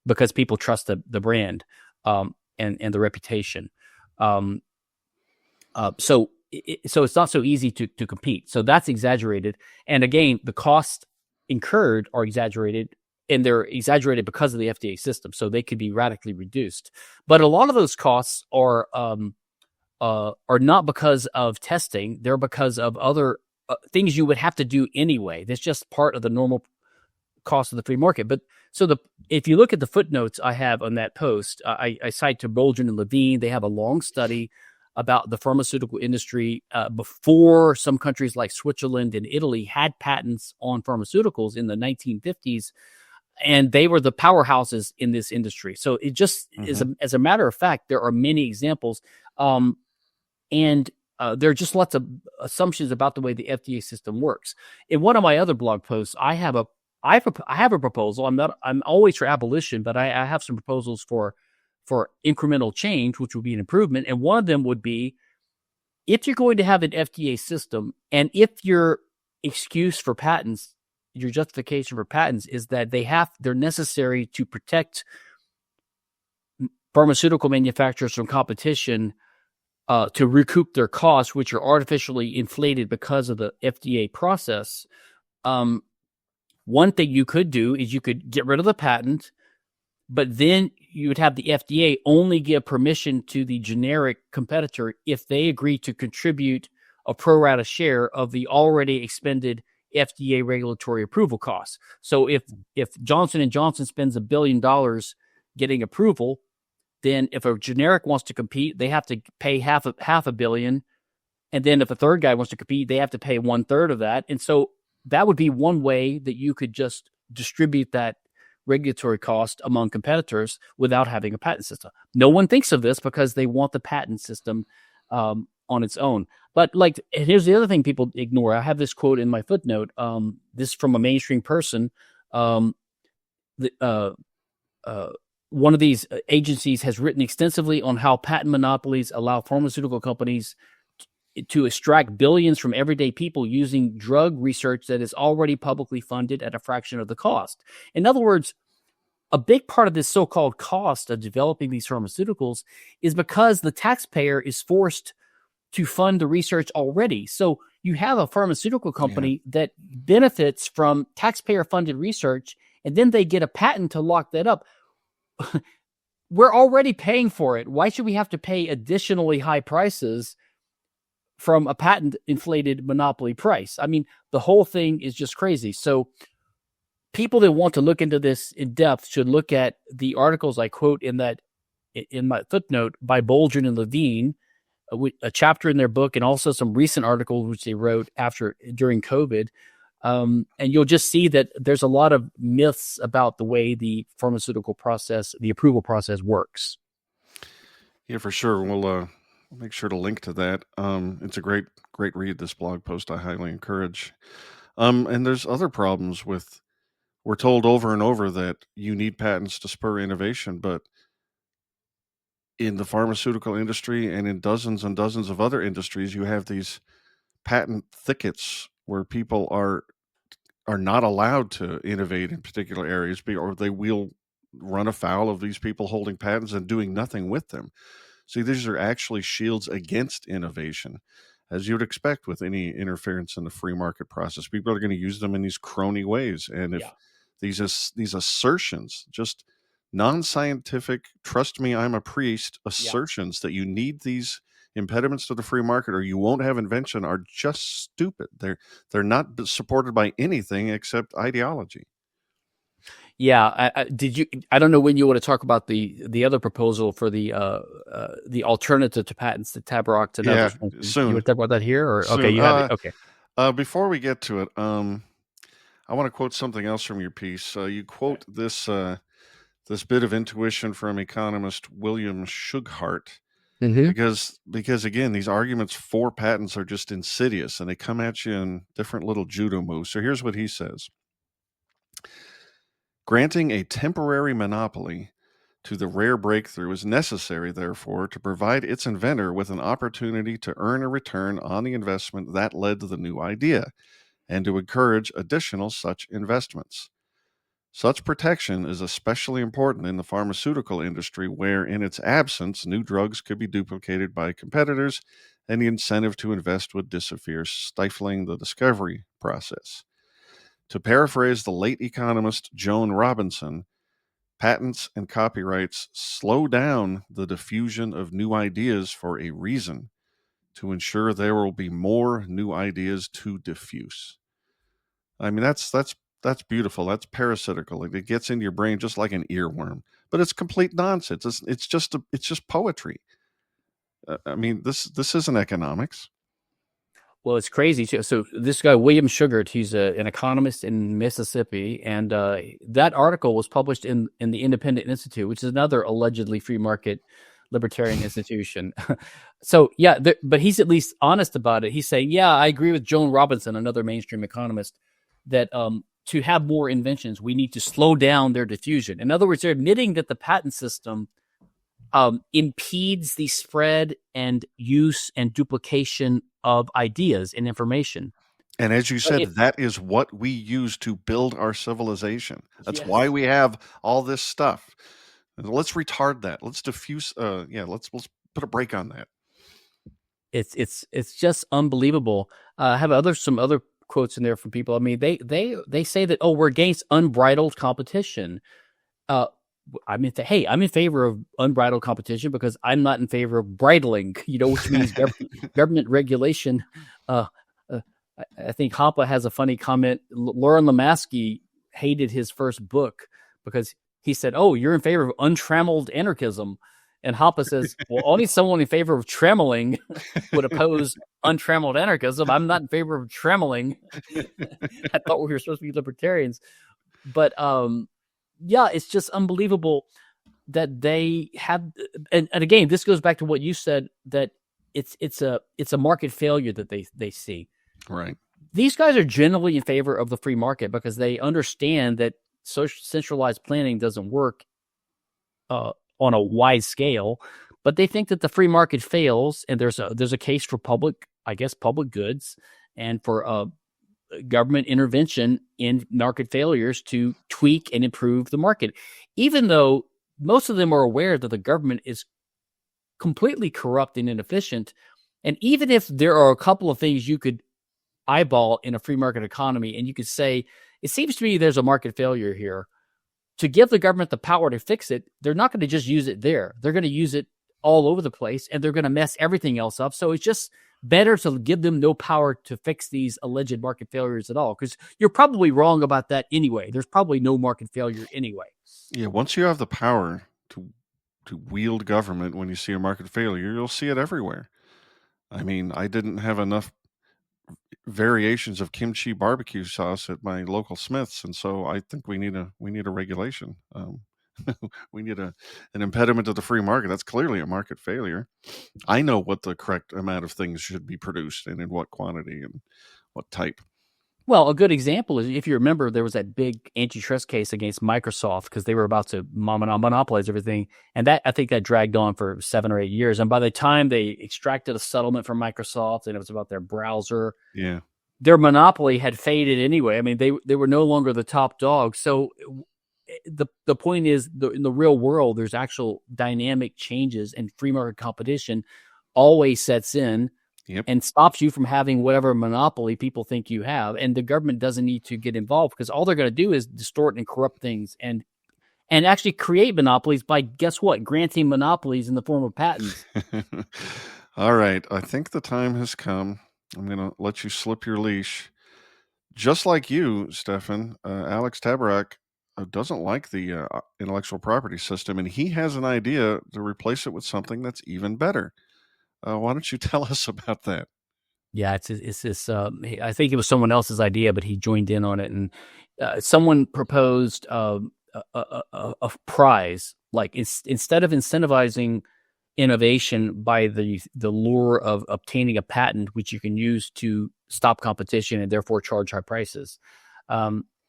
because people trust the brand and the reputation. So it's not so easy to compete. So that's exaggerated. And again, the costs incurred are exaggerated, and they're exaggerated because of the FDA system. So they could be radically reduced. But a lot of those costs are not because of testing. They're because of other things you would have to do anyway. That's just part of the normal cost of the free market. But if you look at the footnotes I have on that post, I cite to Boldrin and Levine. They have a long study about the pharmaceutical industry before some countries like Switzerland and Italy had patents on pharmaceuticals in the 1950s, and they were the powerhouses in this industry. So it just is, as a matter of fact, there are many examples, and there are just lots of assumptions about the way the FDA system works. In one of my other blog posts, I have a proposal. I'm always for abolition, but I have some proposals for incremental change, which would be an improvement. And one of them would be, if you're going to have an FDA system, and if your excuse for patents, your justification for patents is that they're necessary to protect pharmaceutical manufacturers from competition, to recoup their costs, which are artificially inflated because of the FDA process. One thing you could do is you could get rid of the patent, but then you would have the FDA only give permission to the generic competitor if they agree to contribute a pro rata share of the already expended FDA regulatory approval costs. So if Johnson & Johnson spends $1 billion getting approval, then if a generic wants to compete, they have to pay half $1 billion And then if a third guy wants to compete, they have to pay 1/3 of that. And so that would be one way that you could just distribute that regulatory cost among competitors without having a patent system. No one thinks of this because they want the patent system on its own. But like, here's the other thing people ignore. I have this quote in my footnote. This from a mainstream person. One of these agencies has written extensively on how patent monopolies allow pharmaceutical companies to extract billions from everyday people using drug research that is already publicly funded at a fraction of the cost. In other words, a big part of this so-called cost of developing these pharmaceuticals is because the taxpayer is forced to fund the research already. So you have a pharmaceutical company that benefits from taxpayer-funded research, and then they get a patent to lock that up. We're already paying for it. Why should we have to pay additionally high prices from a patent-inflated monopoly price? I mean, the whole thing is just crazy. So people that want to look into this in depth should look at the articles I quote in my footnote by Bolger and Levine, a chapter in their book, and also some recent articles which they wrote during COVID. And you'll just see that there's a lot of myths about the way the pharmaceutical process, the approval process works. Yeah, for sure. We'll make sure to link to that. It's a great read, this blog post. I highly encourage. And there's other problems with, we're told over and over that you need patents to spur innovation, but in the pharmaceutical industry and in dozens and dozens of other industries, you have these patent thickets where people are not allowed to innovate in particular areas, or they will run afoul of these people holding patents and doing nothing with them. See, these are actually shields against innovation, as you would expect with any interference in the free market process. People are going to use them in these crony ways. And if these assertions, just non-scientific, trust me, I'm a priest, assertions that you need these impediments to the free market or you won't have invention, are just stupid. They're not supported by anything except ideology. Yeah, I don't know when you want to talk about the other proposal for the alternative to patents that Tabarrok and others. Soon. You want to talk about that here, or soon. Okay, you have it. Okay. Before we get to it, I want to quote something else from your piece. You quote this bit of intuition from economist William Shughart. Because again, these arguments for patents are just insidious and they come at you in different little judo moves. So here's what he says. Granting a temporary monopoly to the rare breakthrough is necessary, therefore, to provide its inventor with an opportunity to earn a return on the investment that led to the new idea, and to encourage additional such investments. Such protection is especially important in the pharmaceutical industry, where, in its absence, new drugs could be duplicated by competitors, and the incentive to invest would disappear, stifling the discovery process. To paraphrase the late economist Joan Robinson, patents and copyrights slow down the diffusion of new ideas for a reason, to ensure there will be more new ideas to diffuse. I mean, that's beautiful. That's parasitical. It gets into your brain just like an earworm, but it's complete nonsense. It's just poetry. I mean, this isn't economics. Well, it's crazy too. So this guy, William Shughart, he's an economist in Mississippi, and that article was published in the Independent Institute, which is another allegedly free market libertarian institution. So yeah, but he's at least honest about it. He's saying, yeah, I agree with Joan Robinson, another mainstream economist, that to have more inventions, we need to slow down their diffusion. In other words, they're admitting that the patent system impedes the spread and use and duplication of ideas and information. And as you said, that is what we use to build our civilization. That's why we have all this stuff. Let's retard that. Let's diffuse. Let's put a break on that. It's just unbelievable. I have some other quotes in there from people. I mean, they say that, we're against unbridled competition. I'm in favor of unbridled competition because I'm not in favor of bridling, which means government regulation. I think Hoppe has a funny comment. Lauren Lemaski hated his first book because he said, "Oh, you're in favor of untrammeled anarchism." And Hoppe says, well, only someone in favor of trammeling would oppose untrammeled anarchism. I'm not in favor of trammeling. I thought we were supposed to be libertarians. But yeah, it's just unbelievable that they have. And again, this goes back to what you said, that it's a market failure that they see. Right. These guys are generally in favor of the free market because they understand that social centralized planning doesn't work on a wide scale, but they think that the free market fails, and there's a case for public goods and for government intervention in market failures to tweak and improve the market, even though most of them are aware that the government is completely corrupt and inefficient. And even if there are a couple of things you could eyeball in a free market economy, and you could say, it seems to me there's a market failure here, to give the government the power to fix it, they're not going to just use it there. They're going to use it all over the place, and they're going to mess everything else up. So it's just better to give them no power to fix these alleged market failures at all, because you're probably wrong about that anyway. There's probably no market failure anyway. Yeah, once you have the power to wield government, when you see a market failure, you'll see it everywhere. I mean, I didn't have enough variations of kimchi barbecue sauce at my local Smith's, and so I think we need a regulation. We need an impediment to the free market. That's clearly a market failure. I know what the correct amount of things should be produced and in what quantity and what type. Well, a good example is, if you remember, there was that big antitrust case against Microsoft because they were about to monopolize everything. And I think that dragged on for 7 or 8 years. And by the time they extracted a settlement from Microsoft, and it was about their browser, yeah, their monopoly had faded anyway. I mean, they were no longer the top dog. So the point is, in the real world, there's actual dynamic changes, and free market competition always sets in. Yep. And stops you from having whatever monopoly people think you have. And the government doesn't need to get involved, because all they're going to do is distort and corrupt things and actually create monopolies by, guess what, granting monopolies in the form of patents. All right. I think the time has come. I'm going to let you slip your leash. Just like you, Stephan, Alex Tabarrok doesn't like the intellectual property system, and he has an idea to replace it with something that's even better. Why don't you tell us about that? Yeah, it's this. I think it was someone else's idea, but he joined in on it, and someone proposed a prize. Like, instead of incentivizing innovation by the lure of obtaining a patent, which you can use to stop competition and therefore charge high prices,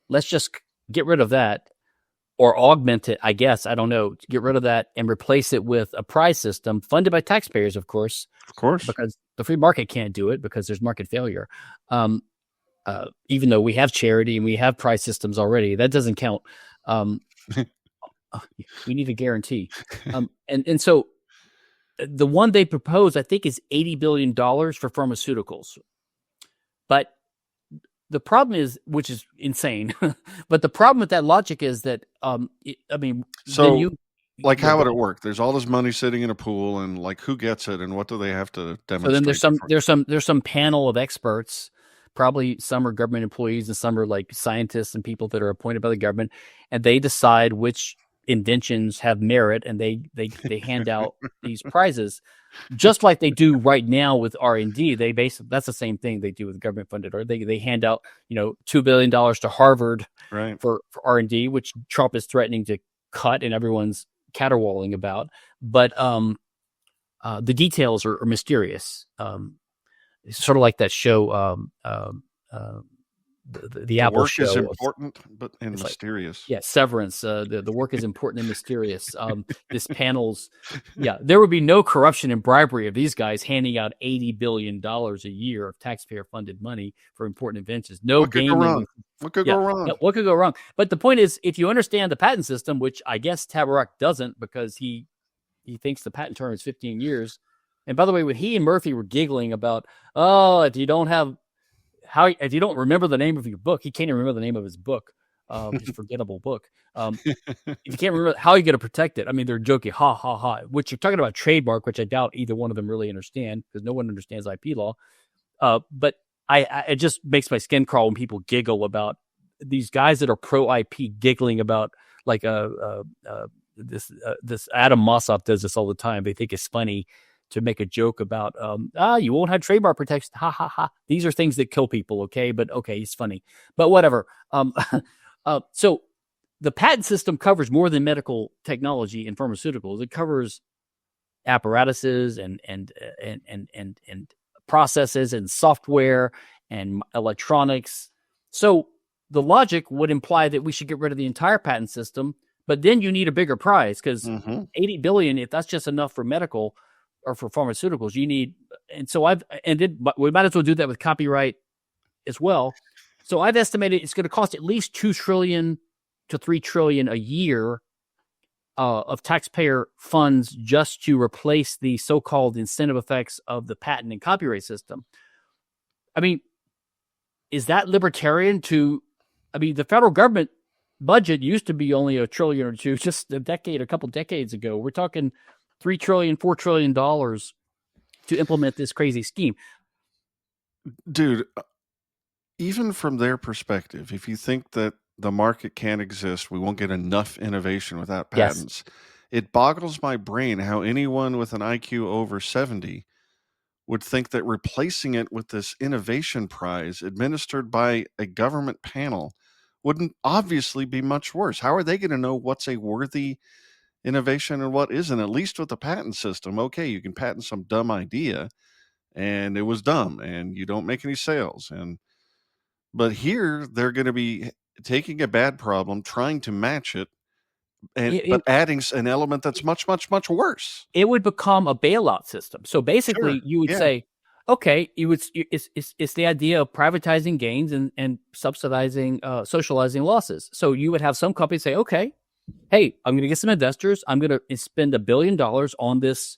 let's just get rid of that. Or augment it, I guess. I don't know. Get rid of that and replace it with a prize system funded by taxpayers, of course. Of course. Because the free market can't do it, because there's market failure. Even though we have charity and we have prize systems already, that doesn't count. We need a guarantee. And so the one they propose, I think, is $80 billion for pharmaceuticals. But the problem is, which is insane, but the problem with that logic is that, how would it work? There's all this money sitting in a pool, and like, who gets it, and what do they have to demonstrate? So then there's some panel of experts, probably some are government employees and some are like scientists and people that are appointed by the government, and they decide which inventions have merit, and they hand out these prizes, just like they do right now with R&D. That's the same thing they do with government funded, or they hand out $2 billion to Harvard, right, for R&D, which Trump is threatening to cut and everyone's caterwauling about. But the details are mysterious. It's sort of like that show, the Apple work show. Is important, but mysterious. Like, Severance. The work is important and mysterious. This panel's, there would be no corruption and bribery of these guys handing out $80 billion a year of taxpayer-funded money for important inventions. No gaming. What could go wrong? What could go wrong? But the point is, if you understand the patent system, which I guess Tabarrok doesn't, because he thinks the patent term is 15 years. And by the way, when he and Murphy were giggling about, if you don't remember the name of your book, he can't even remember the name of his book, his forgettable book. If you can't remember, how are you going to protect it? I mean, they're joking, ha, ha, ha, which you're talking about trademark, which I doubt either one of them really understand, because no one understands IP law. But it just makes my skin crawl when people giggle about these guys that are pro IP giggling about like this Adam Mossoff does this all the time. They think it's funny to make a joke about you won't have trademark protection. Ha ha ha. These are things that kill people. Okay, but okay, it's funny. But whatever. So the patent system covers more than medical technology and pharmaceuticals. It covers apparatuses and processes and software and electronics. So the logic would imply that we should get rid of the entire patent system, but then you need a bigger prize because $80 billion, if that's just enough for medical or for pharmaceuticals, you need. And so but we might as well do that with copyright as well. So I've estimated it's going to cost at least $2 trillion to $3 trillion a year of taxpayer funds just to replace the so-called incentive effects of the patent and copyright system. I mean, is that libertarian to? I mean, the federal government budget used to be only $1 trillion or $2 trillion just a couple decades ago. We're talking $3 trillion, $4 trillion to implement this crazy scheme. Dude, even from their perspective, if you think that the market can't exist, we won't get enough innovation without patents. Yes. It boggles my brain how anyone with an IQ over 70 would think that replacing it with this innovation prize administered by a government panel wouldn't obviously be much worse. How are they going to know what's a worthy innovation and what isn't? At least with the patent system, okay, you can patent some dumb idea and it was dumb and you don't make any sales. But here they're going to be taking a bad problem, trying to match it, but adding an element that's much, much, much worse. It would become a bailout system. So basically, you would say, okay, it's the idea of privatizing gains and subsidizing, socializing losses. So you would have some companies say, okay, hey, I'm going to get some investors. I'm going to spend $1 billion on this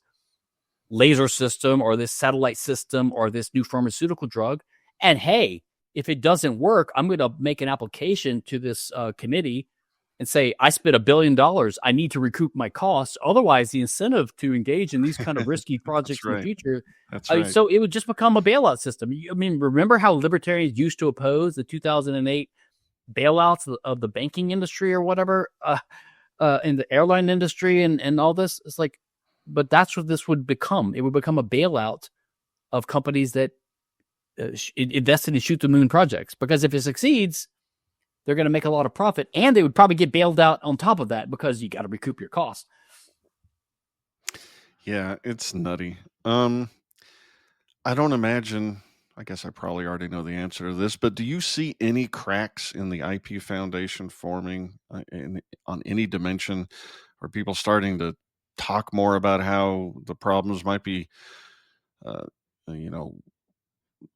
laser system or this satellite system or this new pharmaceutical drug. And hey, if it doesn't work, I'm going to make an application to this committee and say, I spent $1 billion. I need to recoup my costs. Otherwise, the incentive to engage in these kind of risky projects in the future. So it would just become a bailout system. I mean, remember how libertarians used to oppose the 2008 bailouts of the banking industry or whatever, in the airline industry and all this? It's like, but that's what this would become. It would become a bailout of companies that invested in shoot the moon projects, because if it succeeds, they're going to make a lot of profit, and they would probably get bailed out on top of that because you got to recoup your costs. Yeah, it's nutty. I don't imagine, I guess I probably already know the answer to this, but do you see any cracks in the IP Foundation forming on any dimension? Are people starting to talk more about how the problems might be,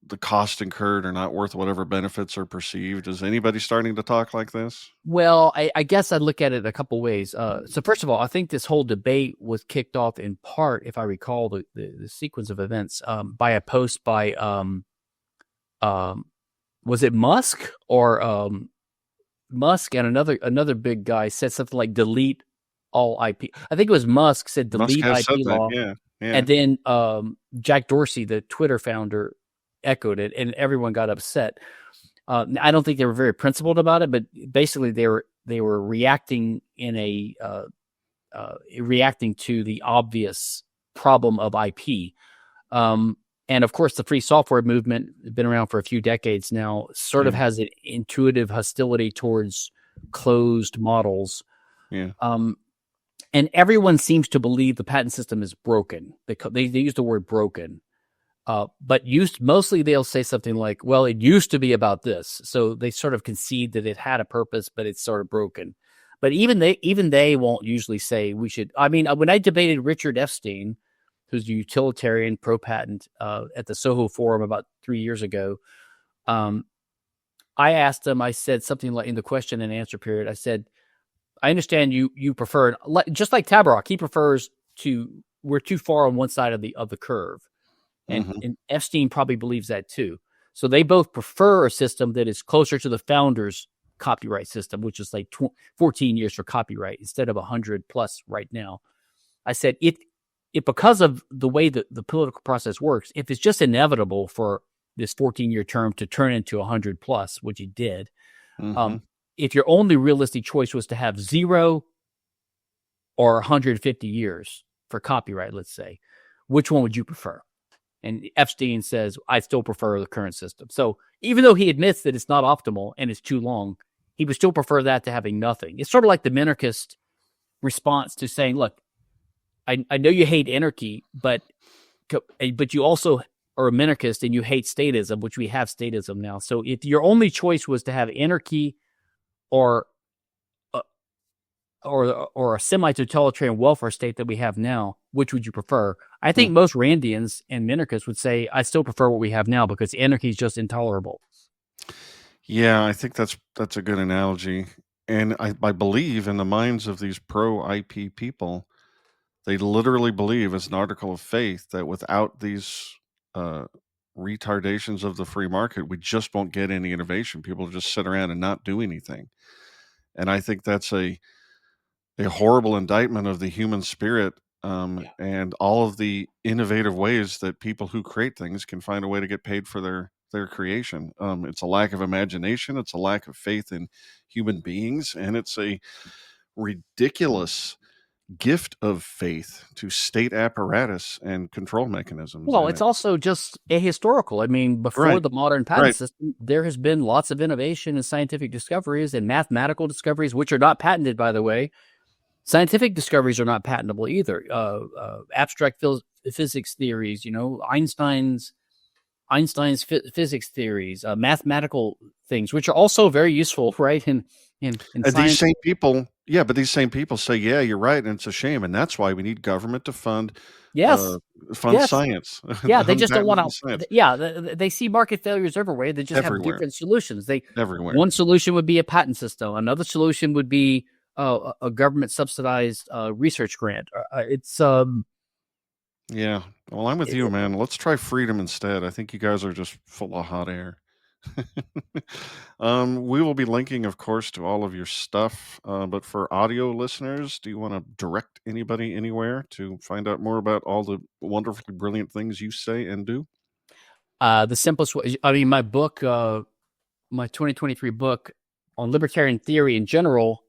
the cost incurred are not worth whatever benefits are perceived? Is anybody starting to talk like this? Well, I guess I'd look at it a couple ways. So first of all, I think this whole debate was kicked off in part, if I recall the sequence of events, by a post by, was it Musk or Musk and another big guy said something like delete all IP. I think it was Musk said delete IP law. Yeah. And then Jack Dorsey, the Twitter founder, echoed it, and everyone got upset. I don't think they were very principled about it, but basically they were reacting reacting to the obvious problem of IP. And of course, the free software movement has been around for a few decades now, sort of has an intuitive hostility towards closed models. Yeah. And everyone seems to believe the patent system is broken. They use the word broken. But mostly they'll say something like, well, it used to be about this. So they sort of concede that it had a purpose, but it's sort of broken. But even they won't usually say we should. I mean, when I debated Richard Epstein, who's a utilitarian pro-patent, at the Soho Forum about 3 years ago, I asked him, I said something like in the question and answer period, I said, I understand you prefer, just like Tabarrok, he prefers we're too far on one side of the curve. And Epstein probably believes that too. So they both prefer a system that is closer to the founder's copyright system, which is like 14 years for copyright instead of 100 plus right now. I said, if because of the way that the political process works, if it's just inevitable for this 14-year term to turn into 100 plus, which it did, if your only realistic choice was to have zero or 150 years for copyright, let's say. Which one would you prefer? And Epstein says, I still prefer the current system. So even though he admits that it's not optimal and it's too long, he would still prefer that to having nothing. It's sort of like the minarchist response to saying, look, I know you hate anarchy, but you also are a minarchist and you hate statism, which we have statism now. So if your only choice was to have anarchy or a semi-totalitarian welfare state that we have now, which would you prefer? I think most Randians and minarchists would say, I still prefer what we have now because anarchy is just intolerable. Yeah, I think that's a good analogy. And I believe in the minds of these pro-IP people, they literally believe it's an article of faith that without these retardations of the free market, we just won't get any innovation. People just sit around and not do anything. And I think that's a horrible indictment of the human spirit, and all of the innovative ways that people who create things can find a way to get paid for their creation. It's a lack of imagination. It's a lack of faith in human beings. And it's a ridiculous gift of faith to state apparatus and control mechanisms. Well, And it's also just ahistorical. I mean, before the modern patent system, there has been lots of innovation and scientific discoveries and mathematical discoveries, which are not patented, by the way. Scientific discoveries are not patentable either. Abstract physics theories, Einstein's physics theories, mathematical things, which are also very useful, right? In science. These same people, but these same people say, yeah, you're right, and it's a shame, and that's why we need government to fund science. Yeah, they just don't want to. Yeah, they see market failures everywhere. They just have different solutions. Everywhere. One solution would be a patent system. Another solution would be a government subsidized research grant. Yeah. Well, I'm with you, man. Let's try freedom instead. I think you guys are just full of hot air. We will be linking, of course, to all of your stuff. But for audio listeners, do you want to direct anybody anywhere to find out more about all the wonderfully brilliant things you say and do? The simplest way, my book, my 2023 book on libertarian theory in general,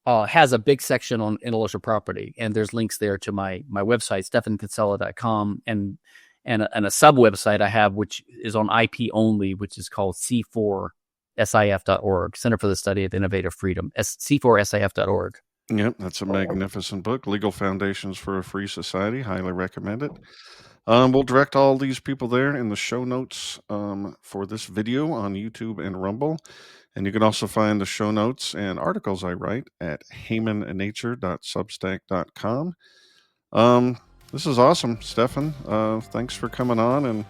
has a big section on intellectual property, and there's links there to my website, stephankinsella.com, and a sub website I have, which is on IP only, which is called C4SIF.org, Center for the Study of Innovative Freedom, C4SIF.org. Yep, that's a magnificent book. Legal Foundations for a Free Society. Highly recommend it. We'll direct all these people there in the show notes for this video on YouTube and Rumble. And you can also find the show notes and articles I write at hamannature.substack.com. This is awesome, Stephan. Thanks for coming on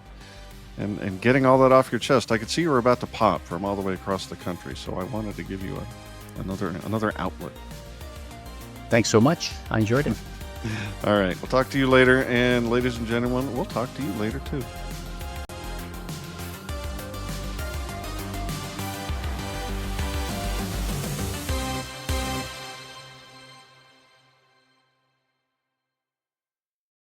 and getting all that off your chest. I could see you were about to pop from all the way across the country, so I wanted to give you another outlet. Thanks so much. I enjoyed it. All right. We'll talk to you later. And ladies and gentlemen, we'll talk to you later too.